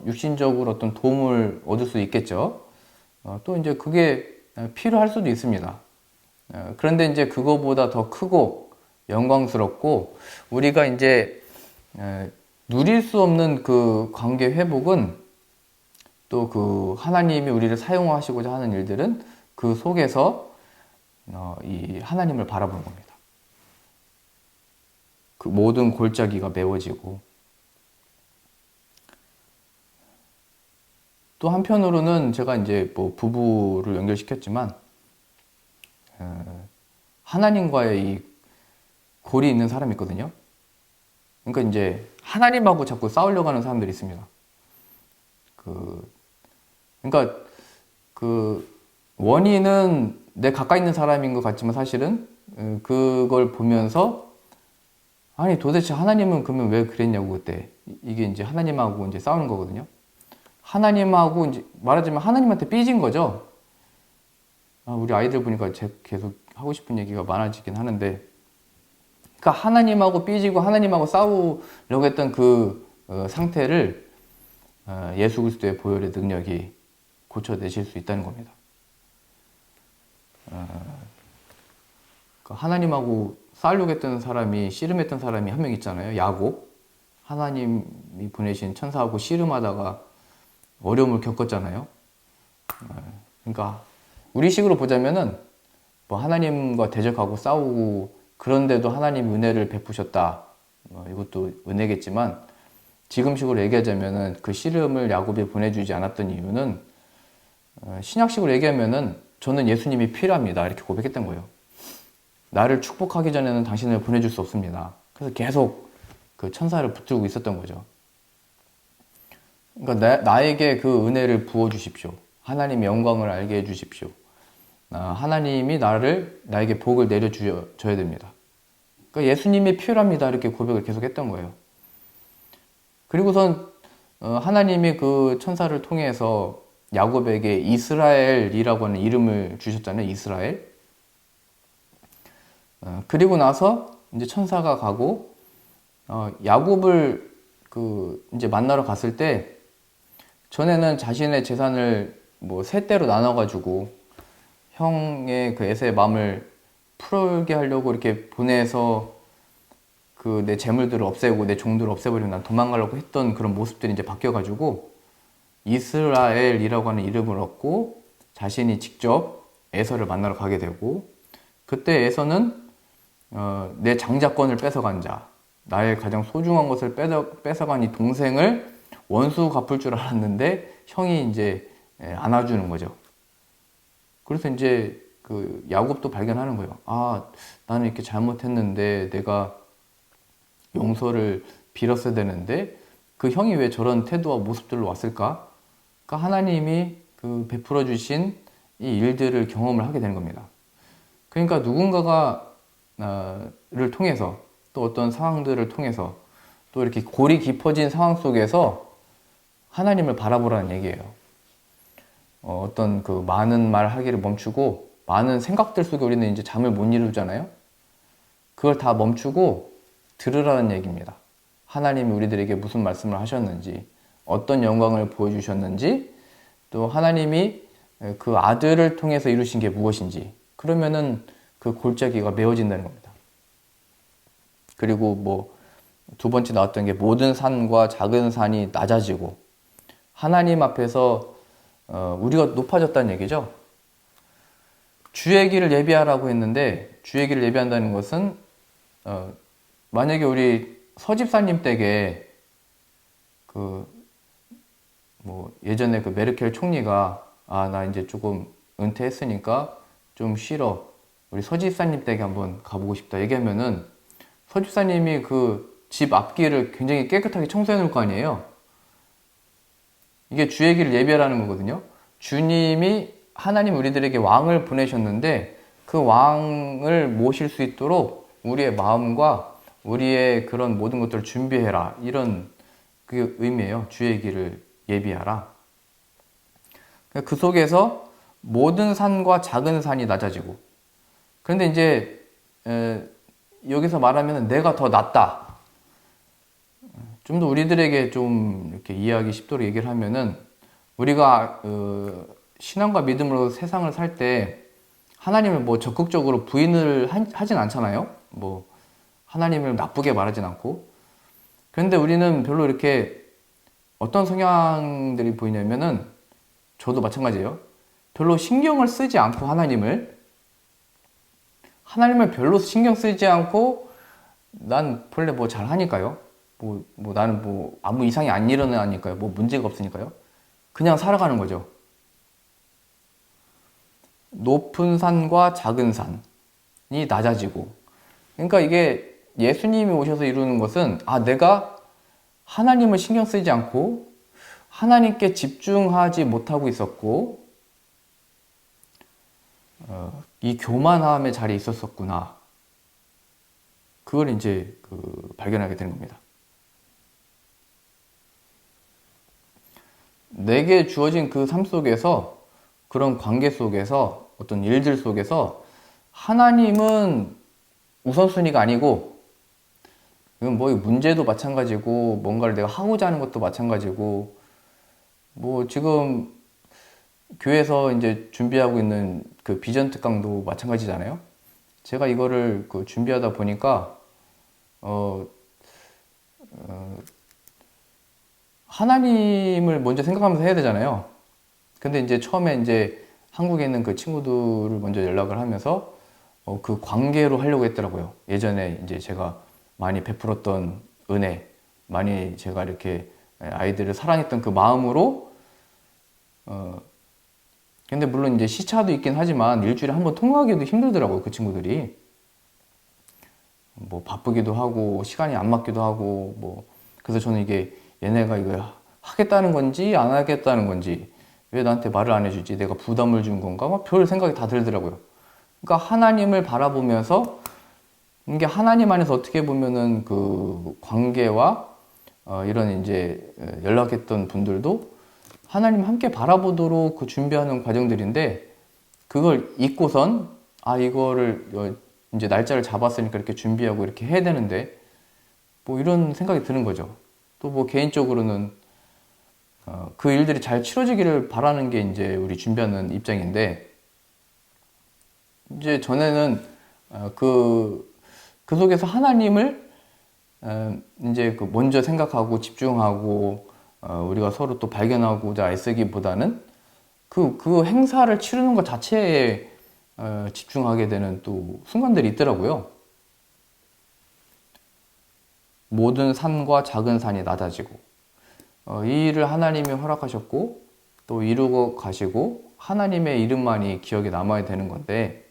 A: 육신적으로 어떤 도움을 얻을 수 있겠죠. 또 이제 그게 필요할 수도 있습니다. 그런데 이제 그거보다 더 크고 영광스럽고 우리가 이제 누릴 수 없는 그 관계 회복은, 또 그 하나님이 우리를 사용하시고자 하는 일들은 그 속에서 이 하나님을 바라보는 겁니다. 그 모든 골짜기가 메워지고, 또 한편으로는 제가 이제 뭐 부부를 연결시켰지만 하나님과의 이 골이 있는 사람이 있거든요. 그러니까 이제 하나님하고 자꾸 싸우려고 하는 사람들이 있습니다. 그러니까 그 원인은 내 가까이 있는 사람인 것 같지만 사실은 그걸 보면서 아니 도대체 하나님은 그러면 왜 그랬냐고, 그때 이게 이제 하나님하고 이제 싸우는 거거든요. 하나님하고 이제 말하자면 하나님한테 삐진 거죠. 우리 아이들 보니까 계속 하고 싶은 얘기가 많아지긴 하는데, 그러니까 하나님하고 삐지고 하나님하고 싸우려고 했던 그 상태를 예수 그리스도의 보혈의 능력이 고쳐내실 수 있다는 겁니다. 그러니까 하나님하고 싸우려고 했던 사람이, 씨름했던 사람이 한 명 있잖아요. 야곱. 하나님이 보내신 천사하고 씨름하다가 어려움을 겪었잖아요. 그러니까 우리식으로 보자면은 뭐 하나님과 대적하고 싸우고 그런데도 하나님 은혜를 베푸셨다. 이것도 은혜겠지만 지금식으로 얘기하자면은 그 씨름을 야곱이 보내주지 않았던 이유는 신약식으로 얘기하면은 저는 예수님이 필요합니다. 이렇게 고백했던 거예요. 나를 축복하기 전에는 당신을 보내줄 수 없습니다. 그래서 계속 그 천사를 붙들고 있었던 거죠. 그러니까 나에게 그 은혜를 부어주십시오. 하나님의 영광을 알게 해주십시오. 하나님이 나에게 복을 내려줘야 됩니다. 그러니까 예수님이 필요합니다. 이렇게 고백을 계속 했던 거예요. 그리고선 하나님이 그 천사를 통해서 야곱에게 이스라엘이라고 하는 이름을 주셨잖아요. 이스라엘. 그리고 나서 이제 천사가 가고 야곱을 이제 만나러 갔을 때, 전에는 자신의 재산을 뭐 세 대로 나눠가지고 형의 그 에서의 마음을 풀게 하려고 이렇게 보내서 그 내 재물들을 없애고 내 종들을 없애버리고 난 도망가려고 했던 그런 모습들이 이제 바뀌어가지고 이스라엘이라고 하는 이름을 얻고 자신이 직접 에서를 만나러 가게 되고, 그때 에서는 내 장자권을 뺏어간 자, 나의 가장 소중한 것을 뺏어간 이 동생을 원수 갚을 줄 알았는데 형이 이제 안아주는 거죠. 그래서 이제 그 야곱도 발견하는 거예요. 아, 나는 이렇게 잘못했는데 내가 용서를 빌었어야 되는데 그 형이 왜 저런 태도와 모습들로 왔을까? 그러니까 하나님이 그 베풀어 주신 이 일들을 경험을 하게 되는 겁니다. 그러니까 누군가가 를 통해서 또 어떤 상황들을 통해서 또 이렇게 골이 깊어진 상황 속에서 하나님을 바라보라는 얘기예요. 어떤 그 많은 말 하기를 멈추고 많은 생각들 속에 우리는 이제 잠을 못 이루잖아요. 그걸 다 멈추고 들으라는 얘기입니다. 하나님이 우리들에게 무슨 말씀을 하셨는지, 어떤 영광을 보여주셨는지, 또 하나님이 그 아들을 통해서 이루신 게 무엇인지, 그러면은 그 골짜기가 메워진다는 겁니다. 그리고 뭐 두 번째 나왔던 게 모든 산과 작은 산이 낮아지고 하나님 앞에서 우리가 높아졌다는 얘기죠. 주의 길을 예비하라고 했는데 주의 길을 예비한다는 것은 만약에 우리 서집사님 댁에 그 뭐 예전에 그 메르켈 총리가 나 이제 조금 은퇴했으니까 좀 쉬러 우리 서집사님 댁에 한번 가보고 싶다 얘기하면은 서집사님이 그 집 앞길을 굉장히 깨끗하게 청소해 놓을 거 아니에요. 이게 주의 길을 예비하라는 거거든요. 주님이 하나님 우리들에게 왕을 보내셨는데 그 왕을 모실 수 있도록 우리의 마음과 우리의 그런 모든 것들을 준비해라. 이런 그 의미예요. 주의 길을 예비하라. 그 속에서 모든 산과 작은 산이 낮아지고 그런데 이제 여기서 말하면 내가 더 낫다. 좀 더 우리들에게 좀 이렇게 이해하기 쉽도록 얘기를 하면은 우리가 신앙과 믿음으로 세상을 살 때 하나님을 뭐 적극적으로 부인을 하진 않잖아요. 뭐 하나님을 나쁘게 말하진 않고. 그런데 우리는 별로 이렇게 어떤 성향들이 보이냐면은 저도 마찬가지예요. 별로 신경을 쓰지 않고 하나님을 별로 신경 쓰지 않고 난 본래 뭐 잘하니까요. 뭐 나는 뭐 아무 이상이 안 일어나니까요. 뭐 문제가 없으니까요. 그냥 살아가는 거죠. 높은 산과 작은 산이 낮아지고. 그러니까 이게 예수님이 오셔서 이루는 것은 내가 하나님을 신경 쓰지 않고 하나님께 집중하지 못하고 있었고 이 교만함의 자리에 있었었구나. 그걸 이제 발견하게 되는 겁니다. 내게 주어진 그 삶 속에서 그런 관계 속에서 어떤 일들 속에서 하나님은 우선순위가 아니고 이건 뭐 문제도 마찬가지고 뭔가를 내가 하고자 하는 것도 마찬가지고 뭐 지금 교회에서 이제 준비하고 있는 그 비전 특강도 마찬가지잖아요. 제가 이거를 준비하다 보니까 하나님을 먼저 생각하면서 해야 되잖아요. 근데 이제 처음에 이제 한국에 있는 그 친구들을 먼저 연락을 하면서 그 관계로 하려고 했더라고요. 예전에 이제 제가 많이 베풀었던 은혜, 많이 제가 이렇게 아이들을 사랑했던 그 마음으로 근데 물론 이제 시차도 있긴 하지만 일주일에 한 번 통화하기도 힘들더라고요. 그 친구들이. 뭐 바쁘기도 하고 시간이 안 맞기도 하고 뭐 그래서 저는 이게 얘네가 이거 하겠다는 건지 안 하겠다는 건지 왜 나한테 말을 안 해주지? 내가 부담을 준 건가? 막 별 생각이 다 들더라고요. 그러니까 하나님을 바라보면서 이게 하나님 안에서 어떻게 보면은 그 관계와 이런 이제 연락했던 분들도 하나님 함께 바라보도록 그 준비하는 과정들인데 그걸 잊고선 이거를 이제 날짜를 잡았으니까 이렇게 준비하고 이렇게 해야 되는데 뭐 이런 생각이 드는 거죠. 또 뭐 개인적으로는 그 일들이 잘 치러지기를 바라는 게 이제 우리 준비하는 입장인데 이제 전에는 그 속에서 하나님을 이제 먼저 생각하고 집중하고 우리가 서로 또 발견하고자 애쓰기보다는 그 행사를 치르는 것 자체에 집중하게 되는 또 순간들이 있더라고요. 모든 산과 작은 산이 낮아지고 이 일을 하나님이 허락하셨고 또 이루고 가시고 하나님의 이름만이 기억에 남아야 되는 건데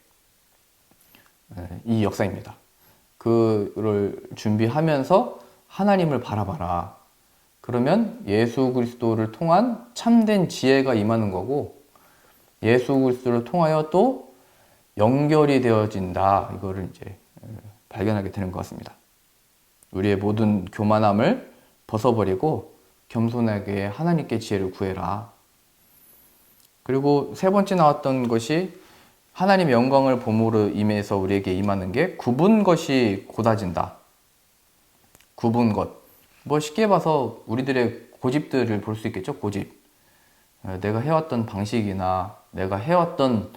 A: 이 역사입니다. 그를 준비하면서 하나님을 바라봐라. 그러면 예수 그리스도를 통한 참된 지혜가 임하는 거고 예수 그리스도를 통하여 또 연결이 되어진다. 이거를 이제 발견하게 되는 것 같습니다. 우리의 모든 교만함을 벗어버리고 겸손하게 하나님께 지혜를 구해라. 그리고 세 번째 나왔던 것이 하나님의 영광을 봄으로 임해서 우리에게 임하는 게 굽은 것이 곧아진다. 굽은 것. 뭐 쉽게 봐서 우리들의 고집들을 볼 수 있겠죠. 고집. 내가 해왔던 방식이나 내가 해왔던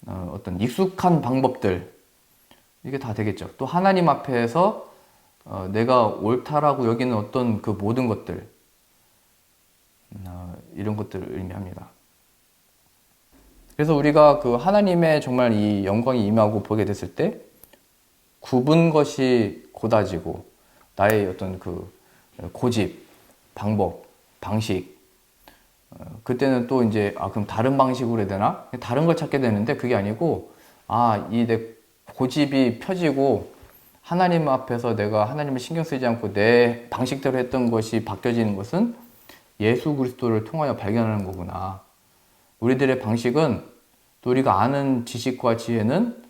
A: 어떤 익숙한 방법들 이게 다 되겠죠. 또 하나님 앞에서 내가 옳다라고 여기는 어떤 그 모든 것들 이런 것들을 의미합니다. 그래서 우리가 그 하나님의 정말 이 영광이 임하고 보게 됐을 때 굽은 것이 곧아지고 나의 어떤 그 고집, 방법, 방식 그때는 또 이제 그럼 다른 방식으로 해야 되나? 다른 걸 찾게 되는데 그게 아니고 이 내 고집이 펴지고 하나님 앞에서 내가 하나님을 신경 쓰지 않고 내 방식대로 했던 것이 바뀌어지는 것은 예수 그리스도를 통하여 발견하는 거구나. 우리들의 방식은 또 우리가 아는 지식과 지혜는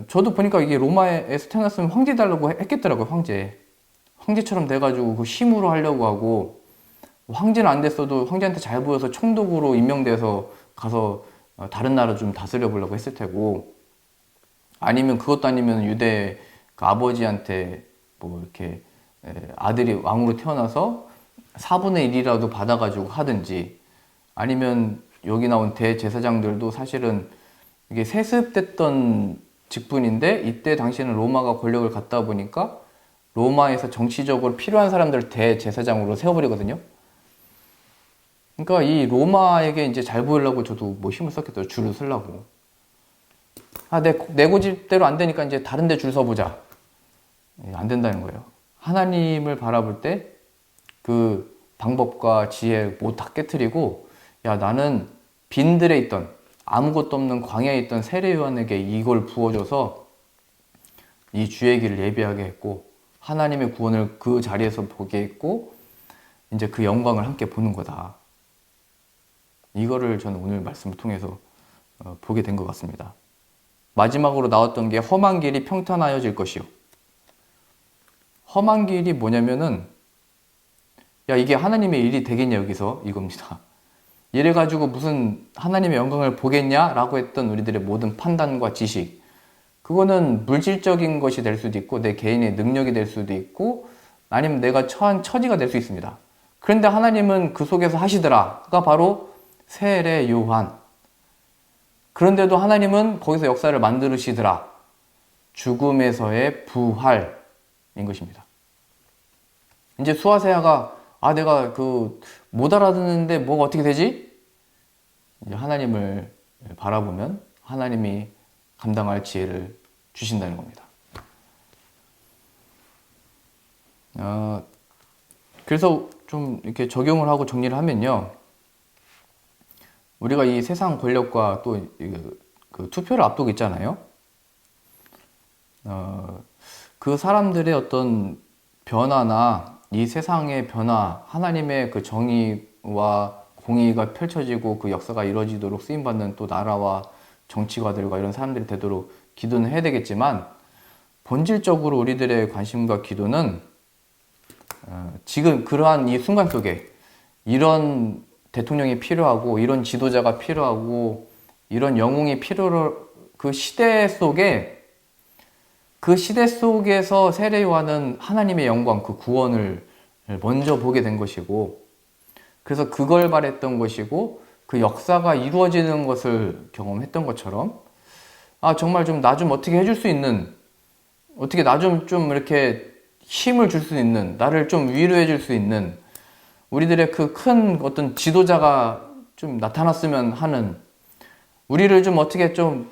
A: 저도 보니까 이게 로마에서 태어났으면 황제 달라고 했겠더라고요. 황제처럼 돼가지고 그 힘으로 하려고 하고 황제는 안 됐어도 황제한테 잘 보여서 총독으로 임명돼서 가서 다른 나라 좀 다스려 보려고 했을 테고 아니면 그것도 아니면 유대 그 아버지한테 뭐 이렇게 아들이 왕으로 태어나서 4분의 1이라도 받아가지고 하든지 아니면 여기 나온 대제사장들도 사실은 이게 세습됐던 직분인데 이때 당시에는 로마가 권력을 갖다 보니까 로마에서 정치적으로 필요한 사람들 대제사장으로 세워버리거든요. 그러니까 이 로마에게 이제 잘 보이려고 저도 뭐 힘을 썼겠죠. 줄을 서려고. 내 고집대로 안 되니까 이제 다른 데 줄 서보자. 안 된다는 거예요. 하나님을 바라볼 때 그 방법과 지혜 못 다 깨트리고 나는 빈들에 있던 아무것도 없는 광야에 있던 세례 요한에게 이걸 부어줘서 이 주의 길을 예비하게 했고 하나님의 구원을 그 자리에서 보게 했고 이제 그 영광을 함께 보는 거다. 이거를 저는 오늘 말씀을 통해서 보게 된 것 같습니다. 마지막으로 나왔던 게 험한 길이 평탄하여질 것이요. 험한 길이 뭐냐면은 이게 하나님의 일이 되겠냐 여기서 이겁니다. 이래가지고 무슨 하나님의 영광을 보겠냐라고 했던 우리들의 모든 판단과 지식 그거는 물질적인 것이 될 수도 있고 내 개인의 능력이 될 수도 있고 아니면 내가 처한 처지가 될 수 있습니다. 그런데 하나님은 그 속에서 하시더라가 바로 세례 요한. 그런데도 하나님은 거기서 역사를 만드시더라. 죽음에서의 부활인 것입니다. 이제 수아세아가 내가 못 알아듣는데 뭐가 어떻게 되지? 이제 하나님을 바라보면 하나님이 감당할 지혜를 주신다는 겁니다. 그래서 좀 이렇게 적용을 하고 정리를 하면요. 우리가 이 세상 권력과 또 그 투표를 앞두고 있잖아요. 그 사람들의 어떤 변화나 이 세상의 변화, 하나님의 그 정의와 공의가 펼쳐지고 그 역사가 이루어지도록 쓰임받는 또 나라와 정치가들과 이런 사람들이 되도록 기도는 해야 되겠지만 본질적으로 우리들의 관심과 기도는 지금 그러한 이 순간 속에 이런 대통령이 필요하고 이런 지도자가 필요하고 이런 영웅이 필요로 그 시대 속에서 세례 요한은 하나님의 영광, 그 구원을 먼저 보게 된 것이고 그래서 그걸 바랬던 것이고 그 역사가 이루어지는 것을 경험했던 것처럼 정말 좀 나 좀 어떻게 해줄 수 있는 어떻게 나 좀 이렇게 힘을 줄 수 있는 나를 좀 위로해 줄 수 있는 우리들의 그 큰 어떤 지도자가 좀 나타났으면 하는 우리를 좀 어떻게 좀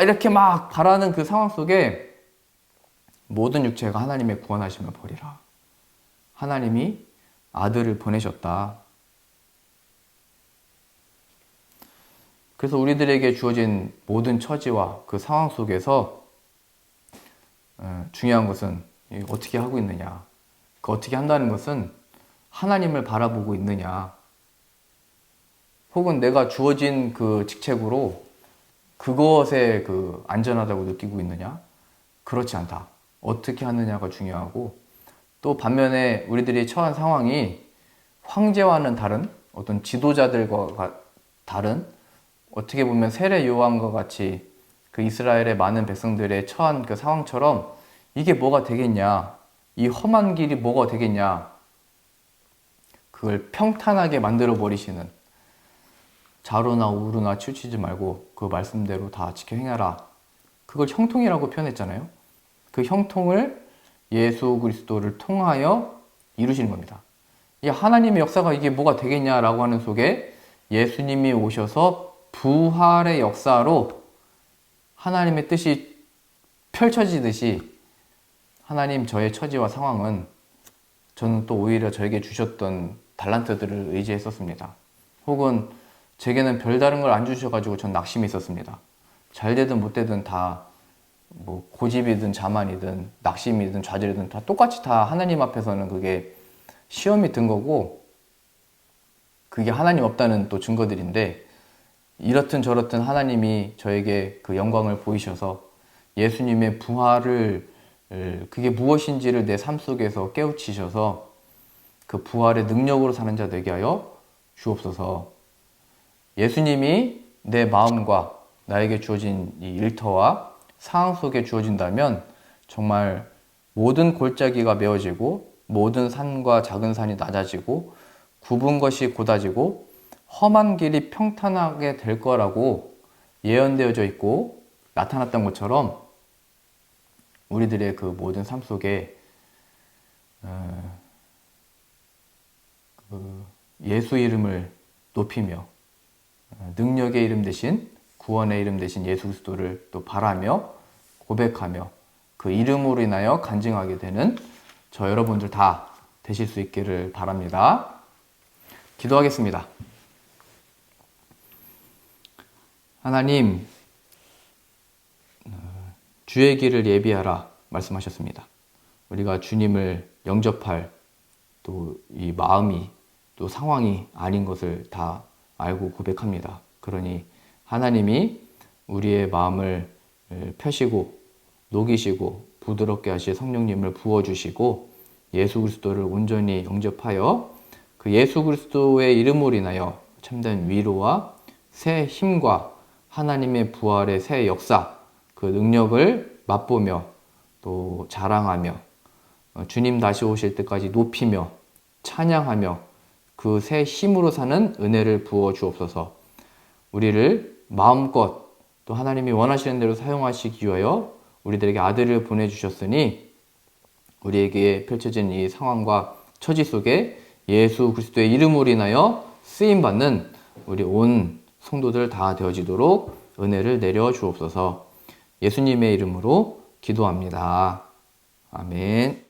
A: 이렇게 막 바라는 그 상황 속에 모든 육체가 하나님의 구원하심을 보리라. 하나님이 아들을 보내셨다. 그래서 우리들에게 주어진 모든 처지와 그 상황 속에서 중요한 것은 어떻게 하고 있느냐. 그 어떻게 한다는 것은 하나님을 바라보고 있느냐. 혹은 내가 주어진 그 직책으로 그것에 그 안전하다고 느끼고 있느냐? 그렇지 않다. 어떻게 하느냐가 중요하고, 또 반면에 우리들이 처한 상황이 황제와는 다른 어떤 지도자들과 다른, 어떻게 보면 세례 요한과 같이 그 이스라엘의 많은 백성들의 처한 그 상황처럼 이게 뭐가 되겠냐, 이 험한 길이 뭐가 되겠냐, 그걸 평탄하게 만들어 버리시는, 좌로나 우로나 치우치지 말고 그 말씀대로 다 지켜 행하라. 그걸 형통이라고 표현했잖아요. 그 형통을 예수 그리스도를 통하여 이루시는 겁니다. 이 하나님의 역사가 이게 뭐가 되겠냐라고 하는 속에 예수님이 오셔서 부활의 역사로 하나님의 뜻이 펼쳐지듯이, 하나님 저의 처지와 상황은 저는 또 오히려 저에게 주셨던 달란트들을 의지했었습니다. 혹은 제게는 별다른 걸 안 주셔가지고 전 낙심이 있었습니다. 잘 되든 못 되든 다 뭐 고집이든 자만이든 낙심이든 좌절이든 다 똑같이 다 하나님 앞에서는 그게 시험이 든 거고, 그게 하나님 없다는 또 증거들인데, 이렇든 저렇든 하나님이 저에게 그 영광을 보이셔서 예수님의 부활을, 그게 무엇인지를 내 삶 속에서 깨우치셔서 그 부활의 능력으로 사는 자 되게 하여 주옵소서. 예수님이 내 마음과 나에게 주어진 이 일터와 상황 속에 주어진다면 정말 모든 골짜기가 메어지고 모든 산과 작은 산이 낮아지고 굽은 것이 곧아지고 험한 길이 평탄하게 될 거라고 예언되어져 있고 나타났던 것처럼, 우리들의 그 모든 삶 속에 예수 이름을 높이며 능력의 이름 대신, 구원의 이름 대신 예수 그리스도를 또 바라며 고백하며 그 이름으로 인하여 간증하게 되는 저 여러분들 다 되실 수 있기를 바랍니다. 기도하겠습니다. 하나님, 주의 길을 예비하라 말씀하셨습니다. 우리가 주님을 영접할 또 이 마음이 또 상황이 아닌 것을 다 알고 고백합니다. 그러니 하나님이 우리의 마음을 펴시고 녹이시고 부드럽게 하실 성령님을 부어주시고 예수 그리스도를 온전히 영접하여 그 예수 그리스도의 이름으로 인하여 참된 위로와 새 힘과 하나님의 부활의 새 역사, 그 능력을 맛보며 또 자랑하며 주님 다시 오실 때까지 높이며 찬양하며 그 새 힘으로 사는 은혜를 부어 주옵소서. 우리를 마음껏 또 하나님이 원하시는 대로 사용하시기 위하여 우리들에게 아들을 보내주셨으니, 우리에게 펼쳐진 이 상황과 처지 속에 예수 그리스도의 이름으로 인하여 쓰임받는 우리 온 성도들 다 되어지도록 은혜를 내려 주옵소서. 예수님의 이름으로 기도합니다. 아멘.